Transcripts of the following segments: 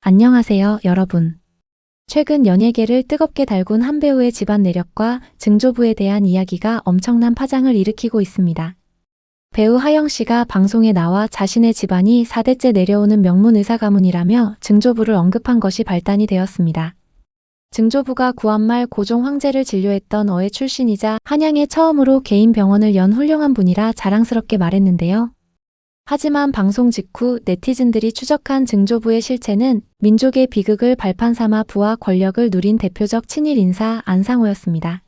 안녕하세요, 여러분. 최근 연예계를 뜨겁게 달군 한 배우의 집안 내력과 증조부에 대한 이야기가 엄청난 파장을 일으키고 있습니다. 배우 하영 씨가 방송에 나와 자신의 집안이 4대째 내려오는 명문 의사 가문이라며 증조부를 언급한 것이 발단이 되었습니다. 증조부가 구한말 고종 황제를 진료했던 어의 출신이자 한양에 처음으로 개인 병원을 연 훌륭한 분이라 자랑스럽게 말했는데요. 하지만 방송 직후 네티즌들이 추적한 증조부의 실체는 민족의 비극을 발판 삼아 부와 권력을 누린 대표적 친일 인사 안상호였습니다.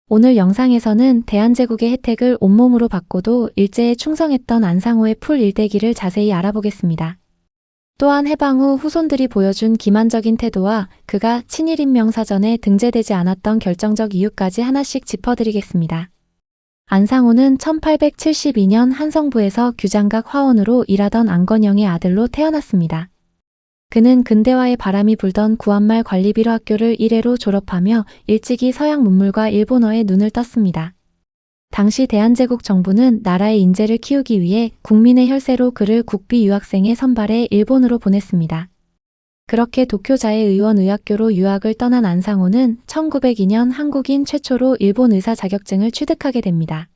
오늘 영상에서는 대한제국의 혜택을 온몸으로 받고도 일제에 충성했던 안상호의 풀 일대기를 자세히 알아보겠습니다. 또한 해방 후 후손들이 보여준 기만적인 태도와 그가 친일인명사전에 등재되지 않았던 결정적 이유까지 하나씩 짚어드리겠습니다. 안상호는 1872년 한성부에서 규장각 화원으로 일하던 안건영의 아들로 태어났습니다. 그는 근대화의 바람이 불던 구한말 관리비로 학교를 1회로 졸업하며 일찍이 서양 문물과 일본어에 눈을 떴습니다. 당시 대한제국 정부는 나라의 인재를 키우기 위해 국민의 혈세로 그를 국비 유학생에 선발해 일본으로 보냈습니다. 그렇게 도쿄자해의원의학교로 유학을 떠난 안상호는 1902년 한국인 최초로 일본 의사 자격증을 취득하게 됩니다.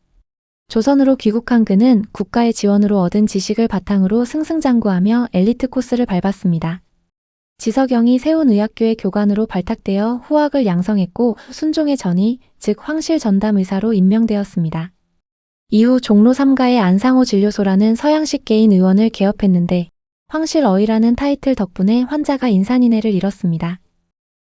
조선으로 귀국한 그는 국가의 지원으로 얻은 지식을 바탕으로 승승장구하며 엘리트 코스를 밟았습니다. 지석영이 세운 의학교의 교관으로 발탁되어 후학을 양성했고 순종의 전의, 즉 황실 전담 의사로 임명되었습니다. 이후 종로 3가의 안상호 진료소라는 서양식 개인 의원을 개업했는데 황실어의라는 타이틀 덕분에 환자가 인산인해를 잃었습니다.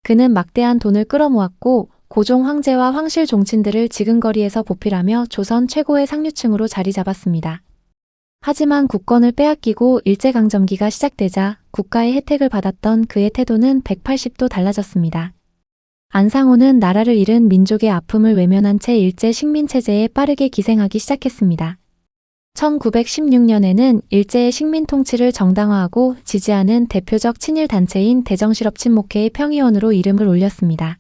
그는 막대한 돈을 끌어모았고 고종 황제와 황실 종친들을 지근거리에서 보필하며 조선 최고의 상류층으로 자리 잡았습니다. 하지만 국권을 빼앗기고 일제강점기가 시작되자 국가의 혜택을 받았던 그의 태도는 180도 달라졌습니다. 안상호는 나라를 잃은 민족의 아픔을 외면한 채 일제 식민체제에 빠르게 기생하기 시작했습니다. 1916년에는 일제의 식민 통치를 정당화하고 지지하는 대표적 친일 단체인 대정실업친목회의 평의원으로 이름을 올렸습니다.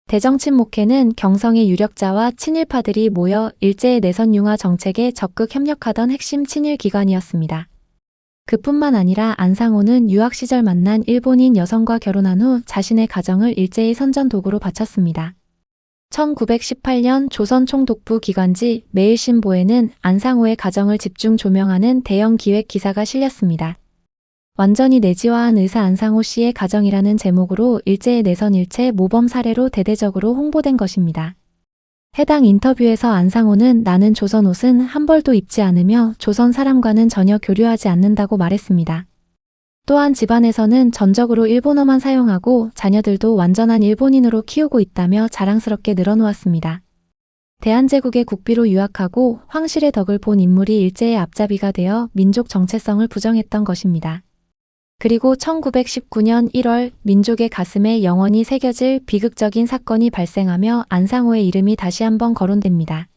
대정친목회는 경성의 유력자와 친일파들이 모여 일제의 내선융화 정책에 적극 협력하던 핵심 친일 기관이었습니다. 그뿐만 아니라 안상호는 유학 시절 만난 일본인 여성과 결혼한 후 자신의 가정을 일제의 선전 도구로 바쳤습니다. 1918년 조선 총독부 기관지 매일신보에는 안상호의 가정을 집중 조명하는 대형 기획 기사가 실렸습니다. 완전히 내지화한 의사 안상호 씨의 가정이라는 제목으로 일제의 내선 일체 모범 사례로 대대적으로 홍보된 것입니다. 해당 인터뷰에서 안상호는 나는 조선 옷은 한 벌도 입지 않으며 조선 사람과는 전혀 교류하지 않는다고 말했습니다. 또한 집안에서는 전적으로 일본어만 사용하고 자녀들도 완전한 일본인으로 키우고 있다며 자랑스럽게 늘어놓았습니다. 대한제국의 국비로 유학하고 황실의 덕을 본 인물이 일제의 앞잡이가 되어 민족 정체성을 부정했던 것입니다. 그리고 1919년 1월 민족의 가슴에 영원히 새겨질 비극적인 사건이 발생하며 안상호의 이름이 다시 한번 거론됩니다.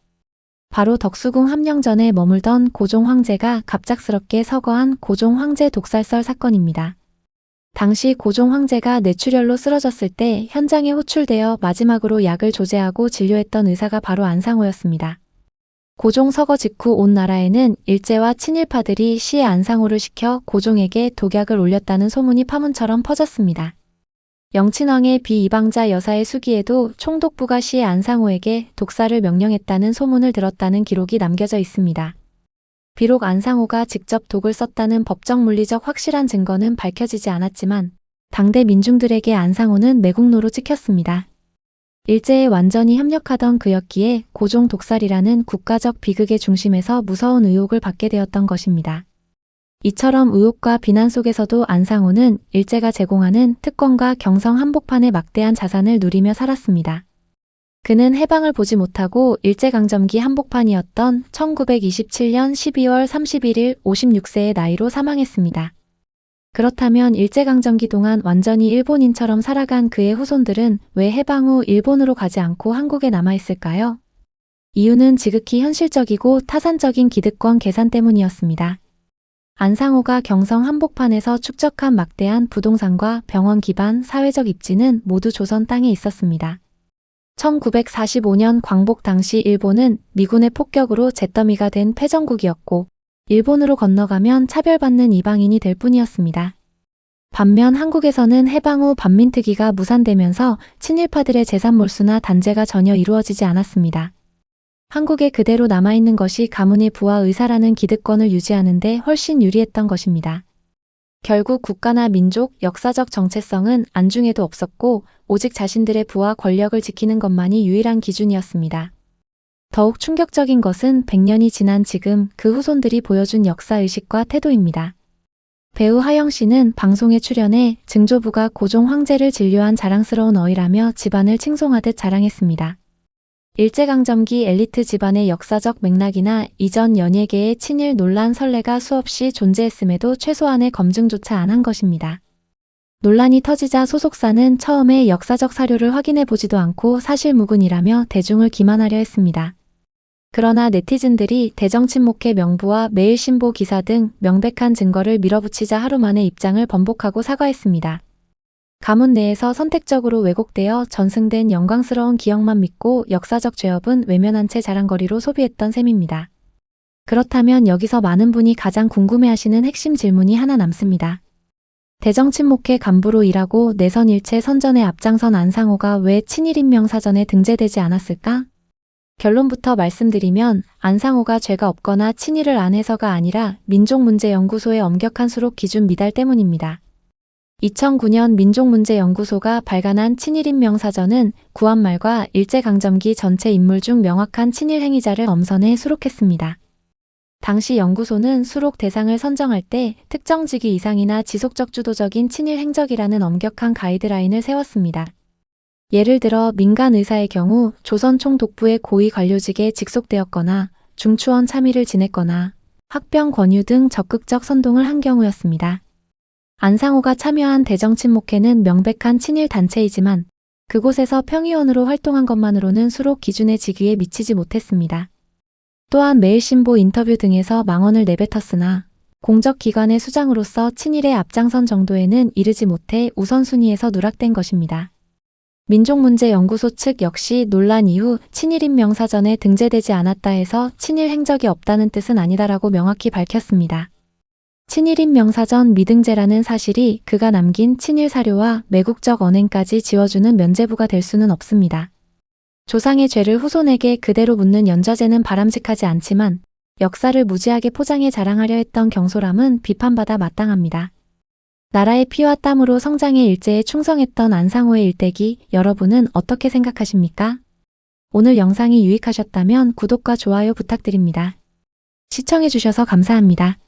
바로 덕수궁 함령전에 머물던 고종 황제가 갑작스럽게 서거한 고종 황제 독살설 사건입니다. 당시 고종 황제가 뇌출혈로 쓰러졌을 때 현장에 호출되어 마지막으로 약을 조제하고 진료했던 의사가 바로 안상호였습니다. 고종 서거 직후 온 나라에는 일제와 친일파들이 시의 안상호를 시켜 고종에게 독약을 올렸다는 소문이 파문처럼 퍼졌습니다. 영친왕의 비이방자 여사의 수기에도 총독부가 시의 안상호에게 독살을 명령했다는 소문을 들었다는 기록이 남겨져 있습니다. 비록 안상호가 직접 독을 썼다는 법적 물리적 확실한 증거는 밝혀지지 않았지만 당대 민중들에게 안상호는 매국노로 찍혔습니다. 일제에 완전히 협력하던 그였기에 고종 독살이라는 국가적 비극의 중심에서 무서운 의혹을 받게 되었던 것입니다. 이처럼 의혹과 비난 속에서도 안상호는 일제가 제공하는 특권과 경성 한복판의 막대한 자산을 누리며 살았습니다. 그는 해방을 보지 못하고 일제강점기 한복판이었던 1927년 12월 31일 56세의 나이로 사망했습니다. 그렇다면 일제강점기 동안 완전히 일본인처럼 살아간 그의 후손들은 왜 해방 후 일본으로 가지 않고 한국에 남아있을까요? 이유는 지극히 현실적이고 타산적인 기득권 계산 때문이었습니다. 안상호가 경성 한복판에서 축적한 막대한 부동산과 병원 기반 사회적 입지는 모두 조선 땅에 있었습니다. 1945년 광복 당시 일본은 미군의 폭격으로 잿더미가 된 패전국이었고 일본으로 건너가면 차별받는 이방인이 될 뿐이었습니다. 반면 한국에서는 해방 후 반민특위가 무산되면서 친일파들의 재산 몰수나 단죄가 전혀 이루어지지 않았습니다. 한국에 그대로 남아있는 것이 가문의 부와 의사라는 기득권을 유지하는 데 훨씬 유리했던 것입니다. 결국 국가나 민족, 역사적 정체성은 안중에도 없었고 오직 자신들의 부와 권력을 지키는 것만이 유일한 기준이었습니다. 더욱 충격적인 것은 100년이 지난 지금 그 후손들이 보여준 역사의식과 태도입니다. 배우 하영 씨는 방송에 출연해 증조부가 고종 황제를 진료한 자랑스러운 어이라며 집안을 칭송하듯 자랑했습니다. 일제강점기 엘리트 집안의 역사적 맥락이나 이전 연예계의 친일 논란 선례가 수없이 존재했음에도 최소한의 검증조차 안 한 것입니다. 논란이 터지자 소속사는 처음에 역사적 사료를 확인해 보지도 않고 사실무근이라며 대중을 기만하려 했습니다. 그러나 네티즌들이 대정친목회 명부와 매일신보 기사 등 명백한 증거를 밀어붙이자 하루 만에 입장을 번복하고 사과했습니다. 가문 내에서 선택적으로 왜곡되어 전승된 영광스러운 기억만 믿고 역사적 죄업은 외면한 채 자랑거리로 소비했던 셈입니다. 그렇다면 여기서 많은 분이 가장 궁금해하시는 핵심 질문이 하나 남습니다. 대정친목회 간부로 일하고 내선 일체 선전에 앞장선 안상호가 왜 친일인명사전에 등재되지 않았을까? 결론부터 말씀드리면 안상호가 죄가 없거나 친일을 안 해서가 아니라 민족문제연구소의 엄격한 수록 기준 미달 때문입니다. 2009년 민족문제연구소가 발간한 친일인명사전은 구한말과 일제강점기 전체 인물 중 명확한 친일 행위자를 엄선해 수록했습니다. 당시 연구소는 수록 대상을 선정할 때 특정 직위 이상이나 지속적 주도적인 친일 행적이라는 엄격한 가이드라인을 세웠습니다. 예를 들어 민간 의사의 경우 조선 총독부의 고위 관료직에 직속되었거나 중추원 참의를 지냈거나 학병 권유 등 적극적 선동을 한 경우였습니다. 안상호가 참여한 대정친목회는 명백한 친일 단체이지만 그곳에서 평의원으로 활동한 것만으로는 수록 기준의 직위에 미치지 못했습니다. 또한 매일신보 인터뷰 등에서 망언을 내뱉었으나 공적기관의 수장으로서 친일에 앞장선 정도에는 이르지 못해 우선순위에서 누락된 것입니다. 민족문제연구소 측 역시 논란 이후 친일인명사전에 등재되지 않았다 해서 친일 행적이 없다는 뜻은 아니다라고 명확히 밝혔습니다. 친일인명사전 미등재라는 사실이 그가 남긴 친일 사료와 매국적 언행까지 지워주는 면죄부가 될 수는 없습니다. 조상의 죄를 후손에게 그대로 묻는 연좌제는 바람직하지 않지만 역사를 무지하게 포장해 자랑하려 했던 경솔함은 비판받아 마땅합니다. 나라의 피와 땀으로 성장해 일제에 충성했던 안상호의 일대기, 여러분은 어떻게 생각하십니까? 오늘 영상이 유익하셨다면 구독과 좋아요 부탁드립니다. 시청해주셔서 감사합니다.